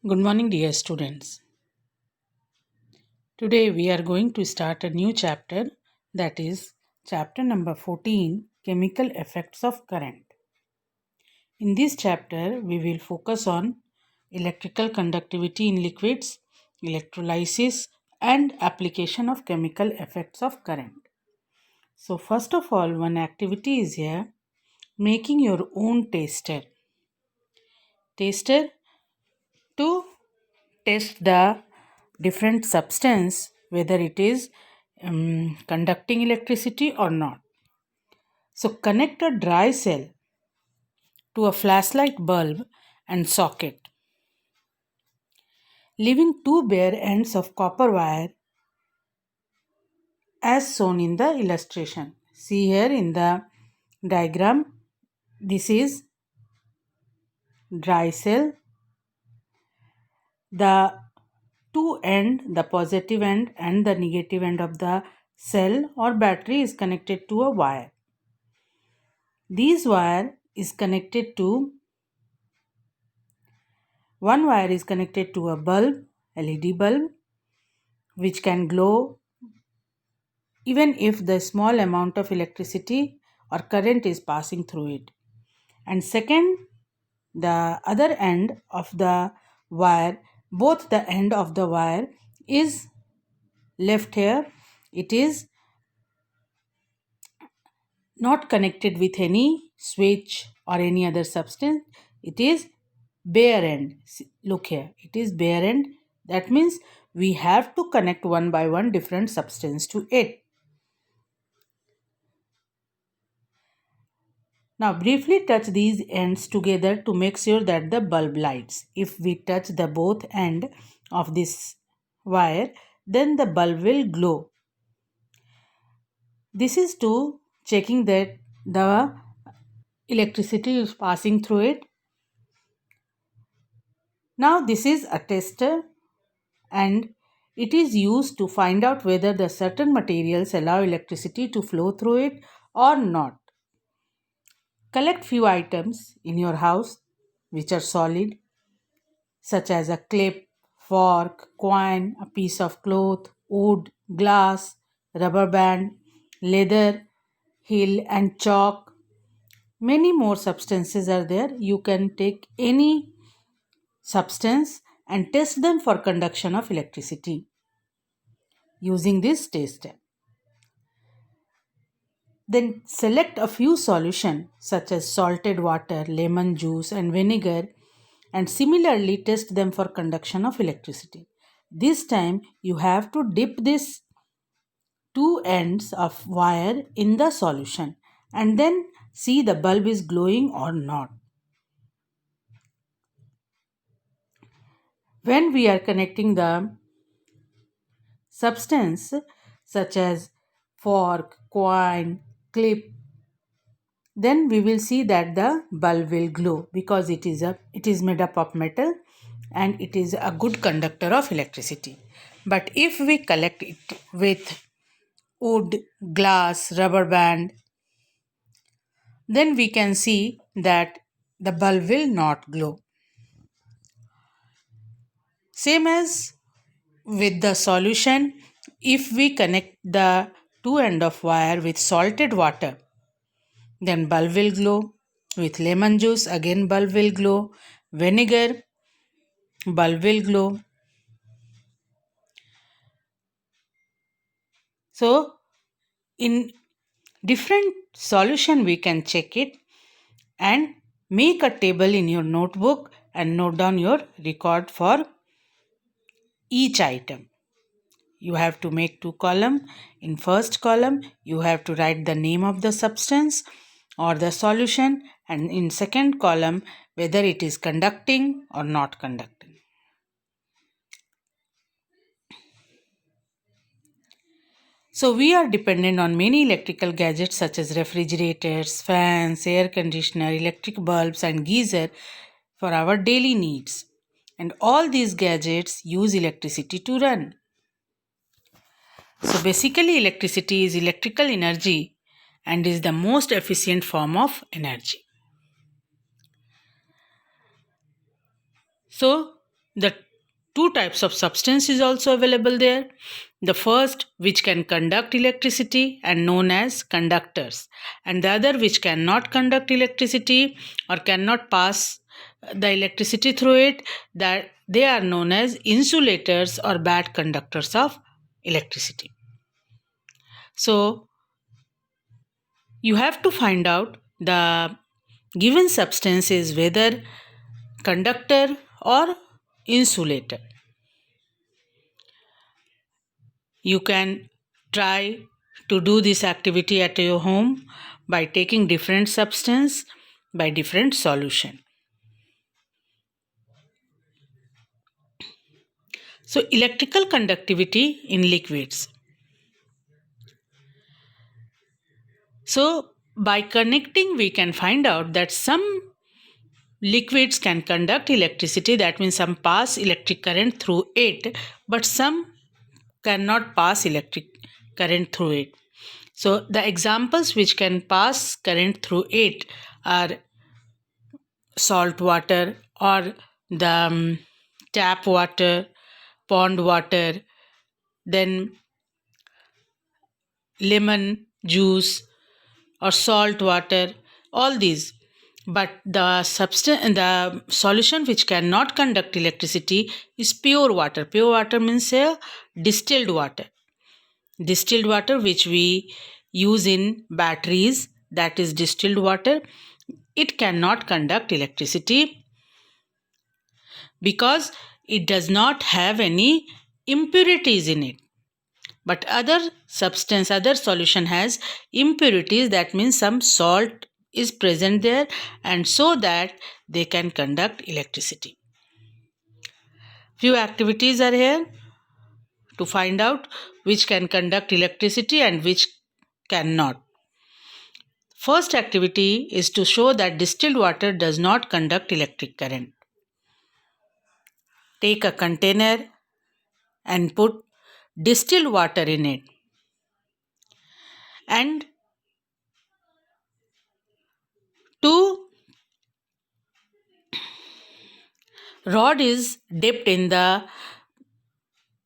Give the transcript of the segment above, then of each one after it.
Good morning, dear students. Today we are going to start a new chapter, that is chapter number 14, Chemical Effects of Current. In this chapter, we will focus on electrical conductivity in liquids, electrolysis, and application of chemical effects of current. So, first of all, one activity is here, making your own taster. Taster to test the different substance whether it is conducting electricity or not. So connect a dry cell to a flashlight bulb and socket, leaving two bare ends of copper wire as shown in the illustration. See here in the diagram, this is dry cell. The the positive end and the negative end of the cell or battery is connected to a wire. This wire is connected to one wire is connected to a bulb, LED bulb, which can glow even if the small amount of electricity or current is passing through it. And second, the other end of the wire, both the end of the wire is left here. It is not connected with any switch or any other substance. It is bare end. Look here, it is bare end. That means we have to connect one by one different substance to it. Now briefly touch these ends together to make sure that the bulb lights. If we touch the both end of this wire, then the bulb will glow. This is to checking that the electricity is passing through it. Now this is a tester and it is used to find out whether the certain materials allow electricity to flow through it or not. Collect few items in your house which are solid, such as a clip, fork, coin, a piece of cloth, wood, glass, rubber band, leather, heel and chalk. Many more substances are there. You can take any substance and test them for conduction of electricity using this tester. Then select a few solutions such as salted water, lemon juice and vinegar and similarly test them for conduction of electricity. This time you have to dip these two ends of wire in the solution and then see the bulb is glowing or not. When we are connecting the substance such as fork, coin, clip, then we will see that the bulb will glow because it is made up of metal and it is a good conductor of electricity. But if we collect it with wood, glass, rubber band, then we can see that the bulb will not glow. Same as with the solution, if we connect the two end of wire with salted water, then bulb will glow. With lemon juice, again bulb will glow. Vinegar, bulb will glow. So, in different solution we can check it and make a table in your notebook and note down your record for each item. You have to make two columns. In first column, you have to write the name of the substance or the solution, and in second column, whether it is conducting or not conducting. So we are dependent on many electrical gadgets such as refrigerators, fans, air conditioner, electric bulbs and geyser for our daily needs. And all these gadgets use electricity to run. So basically electricity is electrical energy and is the most efficient form of energy. So The two types of substance is also available there. The first, which can conduct electricity and known as conductors, and the other which cannot conduct electricity or cannot pass the electricity through it, that they are known as insulators or bad conductors of electricity. So you have to find out the given substance is whether conductor or insulator. You can try to do this activity at your home by taking different substance by different solution. So electrical conductivity in liquids. So by connecting we can find out that some liquids can conduct electricity, that means some pass electric current through it, but some cannot pass electric current through it. So the examples which can pass current through it are salt water or the tap water, pond water, then lemon juice or salt water, all these. But the solution which cannot conduct electricity is pure water. Pure water means distilled water. Distilled water which we use in batteries, that is distilled water. It cannot conduct electricity because it does not have any impurities in it. But other solution has impurities, that means some salt is present there, and so that they can conduct electricity. Few activities are here to find out which can conduct electricity and which cannot. First activity is to show that distilled water does not conduct electric current. Take a container and put distilled water in it, and two rod is dipped in the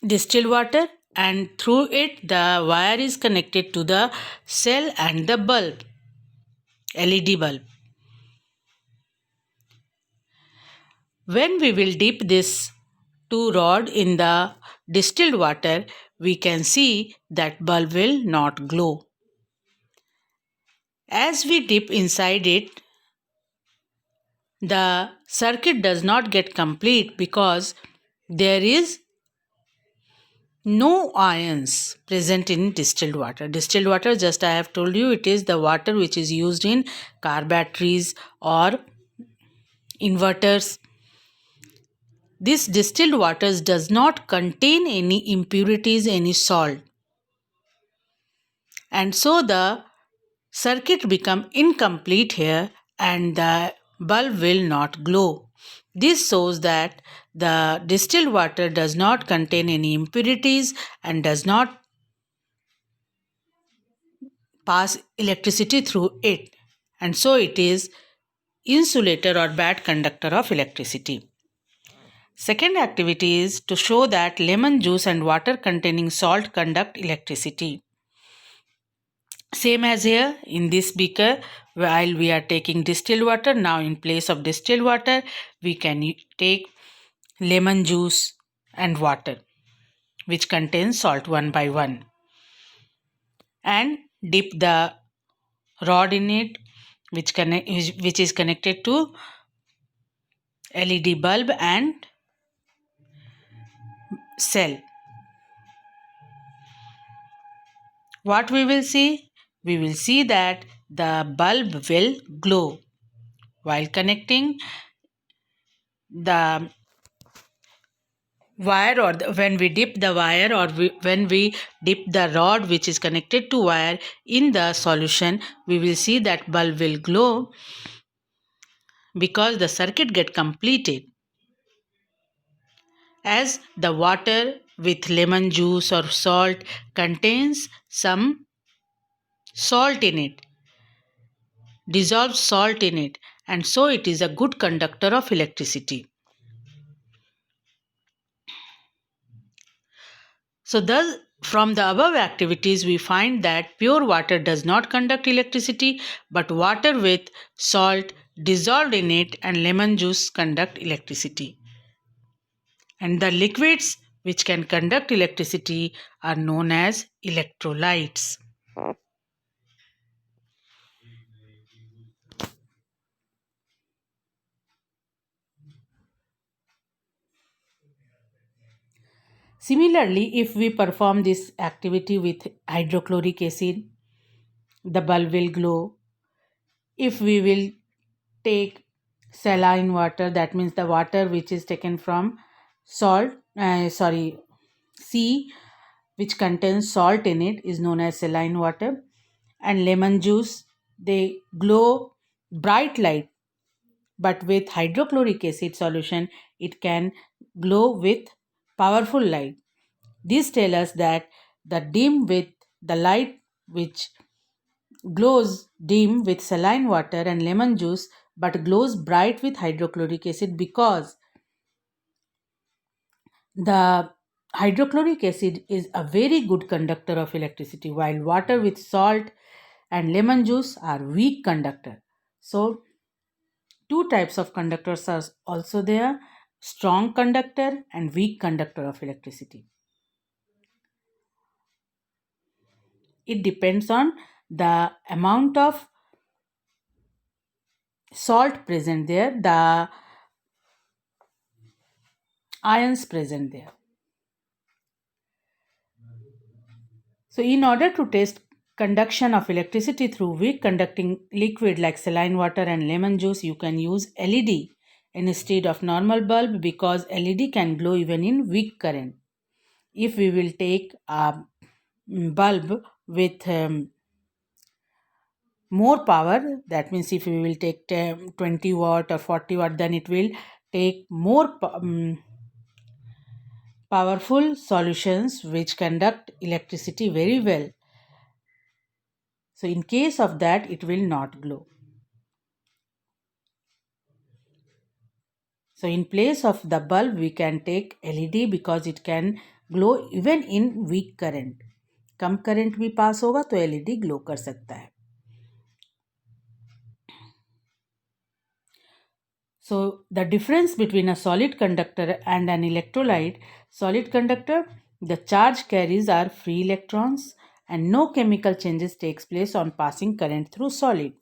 distilled water, and through it the wire is connected to the cell and the bulb, LED bulb. When we will dip this two rod in the distilled water, we can see that bulb will not glow. As we dip inside it, the circuit does not get complete because there is no ions present in distilled water. Distilled water, just I have told you, it is the water which is used in car batteries or inverters. This distilled water does not contain any impurities, any salt, and so the circuit become incomplete here and the bulb will not glow. This shows that the distilled water does not contain any impurities and does not pass electricity through it, and so it is insulator or bad conductor of electricity. Second activity is to show that lemon juice and water containing salt conduct electricity. Same as here in this beaker, while we are taking distilled water, now in place of distilled water we can take lemon juice and water which contains salt one by one, and dip the rod in it which is connected to LED bulb and cell. What we will see? We will see that the bulb will glow. While connecting the wire, or when we dip the wire, or when we dip the rod which is connected to wire in the solution, we will see that bulb will glow because the circuit get completed. As the water with lemon juice or salt contains some salt in it, dissolved salt in it, and so it is a good conductor of electricity. So, thus, from the above activities, we find that pure water does not conduct electricity, but water with salt dissolved in it and lemon juice conduct electricity. And the liquids which can conduct electricity are known as electrolytes. Similarly, if we perform this activity with hydrochloric acid, the bulb will glow. If we will take saline water, that means the water which is taken from sea, which contains salt in it, is known as saline water. And lemon juice, they glow bright light, but with hydrochloric acid solution, it can glow with powerful light. This tells us that the light which glows dim with saline water and lemon juice but glows bright with hydrochloric acid, because the hydrochloric acid is a very good conductor of electricity, while water with salt and lemon juice are weak conductor. So two types of conductors are also there: strong conductor and weak conductor of electricity. It depends on the amount of salt present there, the ions present there. So, in order to test conduction of electricity through weak conducting liquid like saline water and lemon juice, you can use LED instead of normal bulb, because LED can glow even in weak current. If we will take a bulb with more power, that means if we will take 10, 20 watt or 40 watt, then it will take more powerful solutions which conduct electricity very well. So in case of that, it will not glow. So in place of the bulb, we can take LED, because it can glow even in weak current. Come current भी पास होगा तो LED glow कर सकता है. So the difference between a solid conductor and an electrolyte: solid conductor, the charge carries are free electrons and no chemical changes takes place on passing current through solid.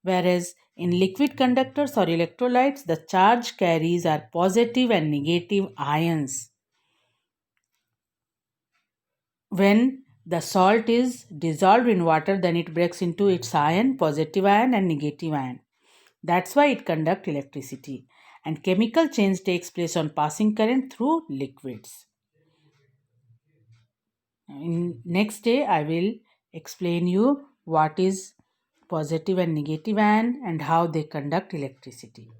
Whereas in liquid conductors or electrolytes, the charge carries are positive and negative ions. When the salt is dissolved in water, then it breaks into its ion, positive ion and negative ion. That's why it conducts electricity. And chemical change takes place on passing current through liquids. In next day, I will explain you what is positive and negative ion and how they conduct electricity.